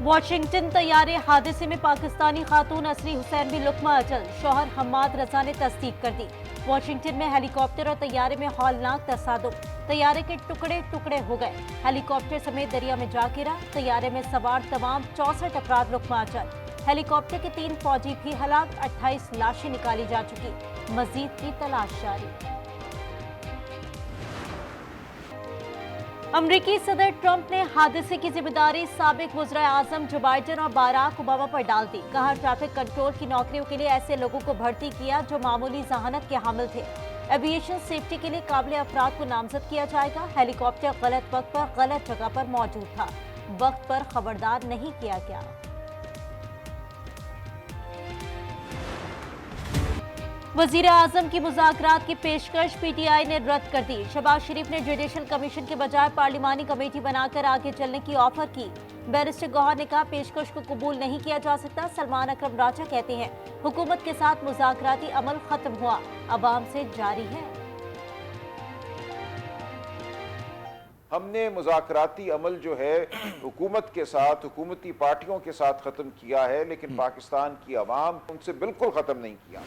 Washington तैयारे हादसे में पाकिस्तानी खातून असरी हुसैन भी लुकमा अजल, शौहर हम्माद रजा ने तस्दीक कर दी। वॉशिंगटन में हेलीकॉप्टर और तैयारे में हौलनाक तसादुम, तैयारे के टुकड़े टुकड़े हो गए। हेलीकॉप्टर समेत दरिया में जा गिरा। तैयारे में सवार तमाम 64 अफराद लुकमा अजल। हेलीकॉप्टर के 3 फौजी भी हलाक, 28 लाशें निकाली जा चुकी। मजीद की तलाश जारी। अमरीकी सदर ट्रंप ने हादसे की जिम्मेदारी साबिक वज़ीर आज़म जो बाइडेन और बाराक ओबामा पर डाल दी। कहा, ट्रैफिक कंट्रोल की नौकरियों के लिए ऐसे लोगों को भर्ती किया जो मामूली जहानत के हामिल थे। एविएशन सेफ्टी के लिए काबिल अफराद को नामजद किया जाएगा। हेलीकॉप्टर गलत वक्त पर गलत जगह पर मौजूद था, वक्त पर खबरदार नहीं किया गया। वजीर आजम की मुज़ाकरात की पेशकश पीटीआई ने रद्द कर दी। शहबाज शरीफ ने जुडिशल कमीशन के बजाय पार्लिमानी कमेटी बनाकर आगे चलने की ऑफर की। बैरिस्टर गौहर ने कहा, पेशकश को कबूल नहीं किया जा सकता। सलमान अकरम राजा कहते हैं, हुकूमत के साथ मुज़ाकराती अमल खत्म हुआ, अवाम से जारी है। हमने मुज़ाकराती अमल जो है हुकूमत के साथ, हुकूमती पार्टियों के साथ ख़त्म किया है, लेकिन पाकिस्तान की अवाम उनसे बिल्कुल ख़त्म नहीं किया।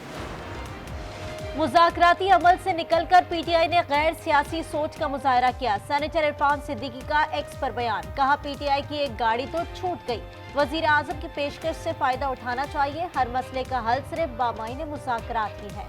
मुज़ाकराती अमल से निकलकर पीटीआई ने गैर सियासी सोच का मुजाहरा किया। सेनेटर इरफान सिद्दीकी का एक्स पर बयान। कहा, पीटीआई की एक गाड़ी तो छूट गई। वजीर आजम की पेशकश से फायदा उठाना चाहिए। हर मसले का हल सिर्फ बामायने मुज़ाकरात ही है।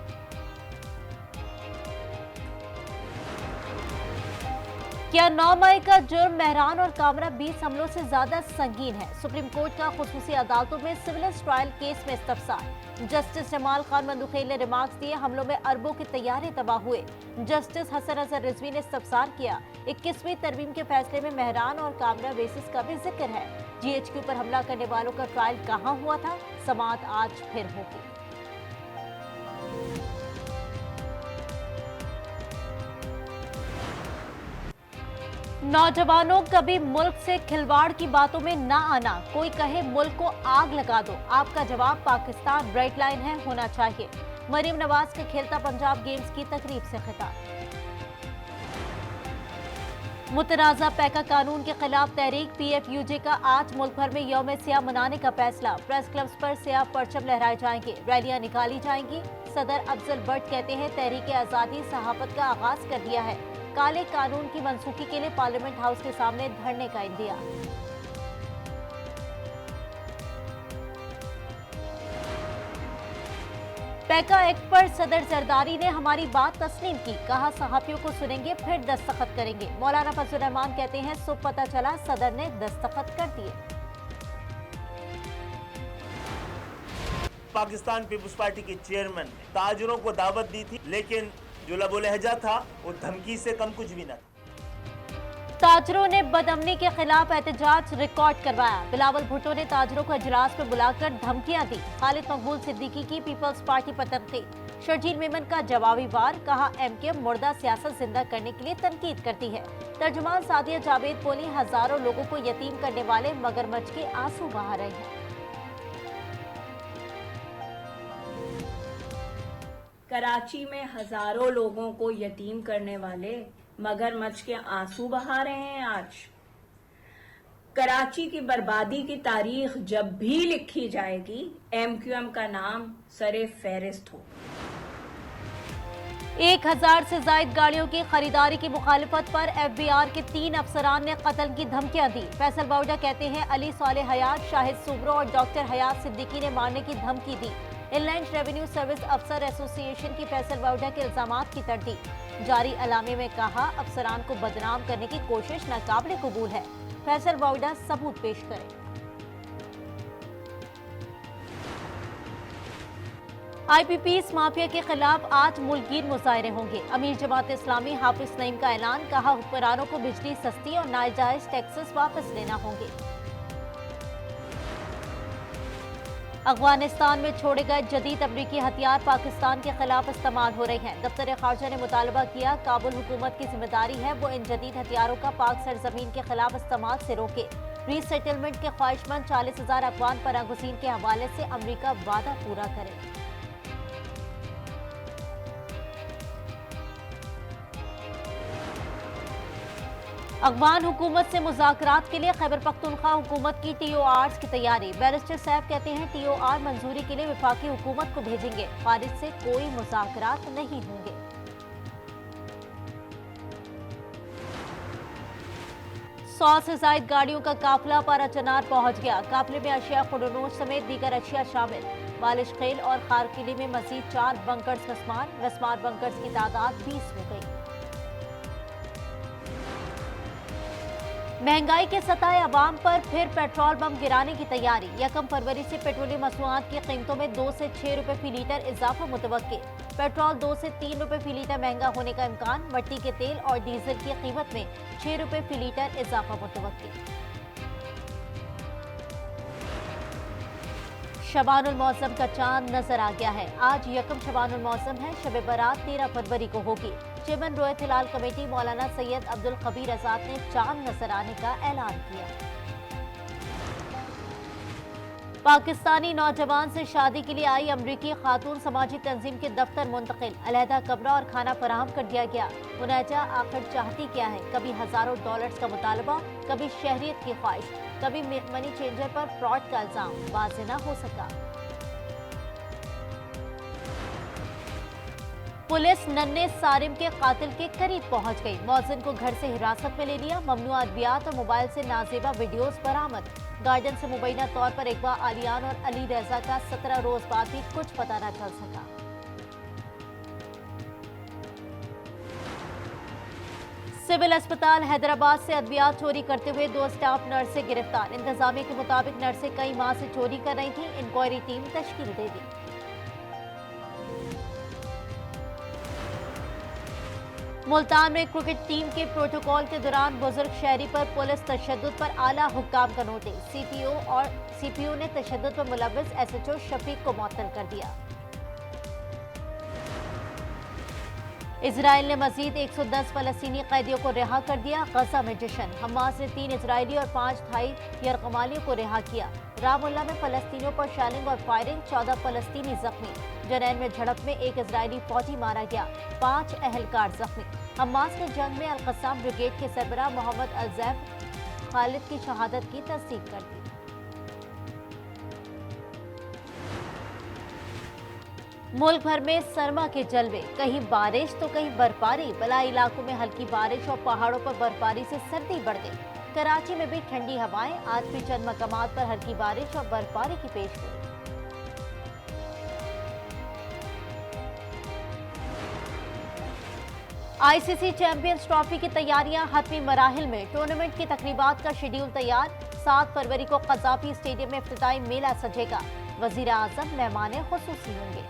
क्या 9 मई का जुर्म मेहरान और कामरा 20 हमलों से ज्यादा संगीन है? सुप्रीम कोर्ट का खुसूसी अदालतों में सिविल ट्रायल केस में इस्तफसार। जस्टिस जमाल खान मंदुखेल ने रिमार्क्स दिए, हमलों में अरबों के तैयारे तबाह हुए। जस्टिस हसन अजहर रिजवी ने इस्तफसार किया। 21वीं तरमीम के फैसले में मेहरान और कामरा बेसिस का भी जिक्र है। जीएचक्यू पर हमला करने वालों का ट्रायल कहां हुआ था? समाअत आज फिर होगी। नौजवानों, कभी मुल्क से खिलवाड़ की बातों में ना आना। कोई कहे मुल्क को आग लगा दो, आपका जवाब पाकिस्तान रेड लाइन है, होना चाहिए। मरीम नवाज के खेलता पंजाब गेम्स की तकरीब से खिताब। मुतनाज़ा पैका कानून के खिलाफ तहरीक। पीएफयूजे का आज मुल्क भर में यौम सियाह मनाने का फैसला। प्रेस क्लब्स पर सियाह परचम लहराए जाएंगे, रैलियां निकाली जाएंगी। सदर अफजल भट्ट कहते हैं, तहरीक आज़ादी सहाफत का आगाज कर दिया है। काले कानून की मनसूखी के लिए पार्लियामेंट हाउस के सामने धरने का इंदिया। पैका एक्ट पर सदर जरदारी ने हमारी बात तस्लीम की। कहा, सहाफियों को सुनेंगे फिर दस्तखत करेंगे। मौलाना फजल रहमान कहते हैं, सुबह पता चला सदर ने दस्तखत कर दिए। पाकिस्तान पीपुल्स पार्टी के चेयरमैन ने ताजरों को दावत दी थी, लेकिन जो लबो लहजा था वो धमकी से कम कुछ भी न था। ताजरों ने बदअमनी के खिलाफ एहतजाज रिकॉर्ड करवाया। बिलावल भुट्टो ने ताजरों को इजलास में बुलाकर धमकियां दी। खालिद मकबूल सिद्दीकी की पीपल्स पार्टी पर तनकीद। शर्जील मेमन का जवाबी वार। कहा, एमके मुर्दा सियासत जिंदा करने के लिए तनकीद करती है। तर्जुमान सादिया जावेद बोली, हजारों लोगों को यतीम करने वाले मगरमच्छ के आंसू बहा रहे हैं। कराची में हजारों लोगों को यतीम करने वाले मगरमच्छ के आंसू बहा रहे हैं। आज कराची की बर्बादी की तारीख जब भी लिखी जाएगी, एमक्यूएम का नाम सरे फहरिस्त हो। 1000 से ज्यादा गाड़ियों की खरीदारी की मुखालिफत पर एफबीआर के 3 अफसरान ने कत्ल की धमकियां दी। फैसल बाउडा कहते हैं, अली साले हयात, शाहिद सुब्रो और डॉक्टर हयात सिद्दीकी ने मारने की धमकी दी। इनलैंड रेवेन्यू सर्विस अफसर एसोसिएशन की फैसल बाउडा के इल्जामात की तरदीद। जारी अलामे में कहा, अफसरान को बदनाम करने की कोशिश नाकाबिले कबूल है। फैसल बाउडा सबूत पेश करें। आईपीपीएस माफिया के खिलाफ आज मुल्कगीर मुजाहरे होंगे। अमीर जमात इस्लामी हाफिज नईम का ऐलान। कहा, हुक्मरानों को बिजली सस्ती और नाजायज टैक्सेस वापस लेना होंगे। अफगानिस्तान में छोड़े गए जदीद अमरीकी हथियार पाकिस्तान के खिलाफ इस्तेमाल हो रहे हैं। दफ्तर खारजा ने मुतालबा किया, काबुल हुकूमत की जिम्मेदारी है वो इन जदीद हथियारों का पाक सरजमीन के खिलाफ इस्तेमाल से रोके। रीसेटलमेंट के ख्वाहिशमंद 40,000 अफगान परागुज़ीन के हवाले से अमरीका वादा पूरा करे। अफगान हुकूमत से मुज़ाकरात के लिए खैबर पख्तूनख्वा हुकूमत की TORs की तैयारी। बैरिस्टर साहब कहते हैं TOR मंजूरी के लिए वफाकी हुकूमत को भेजेंगे, खारिज से कोई मुज़ाकरात नहीं होंगे। सौ से जायद गाड़ियों का काफिला पाराचनार पहुंच गया। काफिले में अशिया खुडनोश समेत दीगर अशिया शामिल। बालिश खेल और खारकिली में मजीद 4 बंकर्स रस्मार बंकर्स की तादाद 20 हो गई। महंगाई के सताए अवाम पर फिर पेट्रोल बम गिराने की तैयारी। 1 फरवरी से पेट्रोलियम मसनूआत की कीमतों में 2 से 6 रुपए फी लीटर इजाफा मुतवक्के। पेट्रोल 2 से 3 रुपए फी लीटर महंगा होने का इम्कान। मट्टी के तेल और डीजल की कीमत में 6 रुपए फी लीटर इजाफा मुतवक्के। शबानुल मौसम का चांद नजर आ गया है। आज 1 शबानुल मौसम है। शब बारात 13 फरवरी को होगी। चेयरमैन रोयत हिलाल कमेटी मौलाना सैयद अब्दुल खबीर आजाद ने चांद नजर आने का ऐलान किया। पाकिस्तानी नौजवान से शादी के लिए आई अमरीकी खातून समाजी तंजीम के दफ्तर मुंतकिल। अलहदा कमरा और खाना फराहम कर दिया गया। मुनाजा आखिर चाहती क्या है? कभी हजारों डॉलर्स का मुतालबा, कभी शहरियत की ख्वाहिश, कभी मनी चेंजर पर फ्रॉड का इल्जाम। वाज़ेह न हो सका। पुलिस नन्हे सारिम के कातिल के करीब पहुंच गई। मौजिन को घर से हिरासत में ले लिया। ममनुआ अद्वियात और मोबाइल से नाजेबा वीडियोस बरामद। गार्डन से मुबैना तौर पर इकबा आलियान और अली रजा का 17 रोज बाद भी कुछ पता न चल सका। सिविल अस्पताल हैदराबाद से अद्वियात चोरी करते हुए 2 स्टाफ नर्सें गिरफ्तार। इंतजामिया के मुताबिक नर्सें कई माह से चोरी कर रही थी। इंक्वायरी टीम तश्कील दे दी। मुल्तान में क्रिकेट टीम के प्रोटोकॉल के दौरान बुजुर्ग शहरी पर पुलिस तशद्दुद पर आला हुक्काम का नोटिस। सीपीओ ने तशद्दुद पर मुलव्विस SHO शफीक को मुअत्तल कर दिया। इजराइल ने मजीद 110 फलस्तीनी कैदियों को रिहा कर दिया। गजा में जश्न। हमास ने 3 इजरायली और 5 थाई यरगमालियों को रिहा किया। रामुल्ला में फलस्तीनियों पर शैलिंग और फायरिंग, 14 फलस्तीनी जख्मी। जनैन में झड़प में 1 इजरायली फौजी मारा गया, 5 अहलकार जख्मी। हमास ने जंग में अल-कस्साम ब्रिगेड के सरबराह मोहम्मद अल-जैफ खालिद की शहादत की तस्दीक कर दी। मुल्क भर में सरमा के जलवे, कहीं बारिश तो कहीं बर्फबारी। बलाई इलाकों में हल्की बारिश और पहाड़ों पर बर्फबारी से सर्दी बढ़ गई। कराची में भी ठंडी हवाएं। आज भी चंद मकामात पर हल्की बारिश और बर्फबारी की पेशगोई। ICC चैंपियंस ट्रॉफी की तैयारियां हतमी मराहिल में। टूर्नामेंट की तकरीबात का शेड्यूल तैयार। 7 फरवरी को कज़ाफी स्टेडियम में इफ्तिताई मेला सजेगा। वज़ीर आज़म मेहमान खुसूसी होंगे।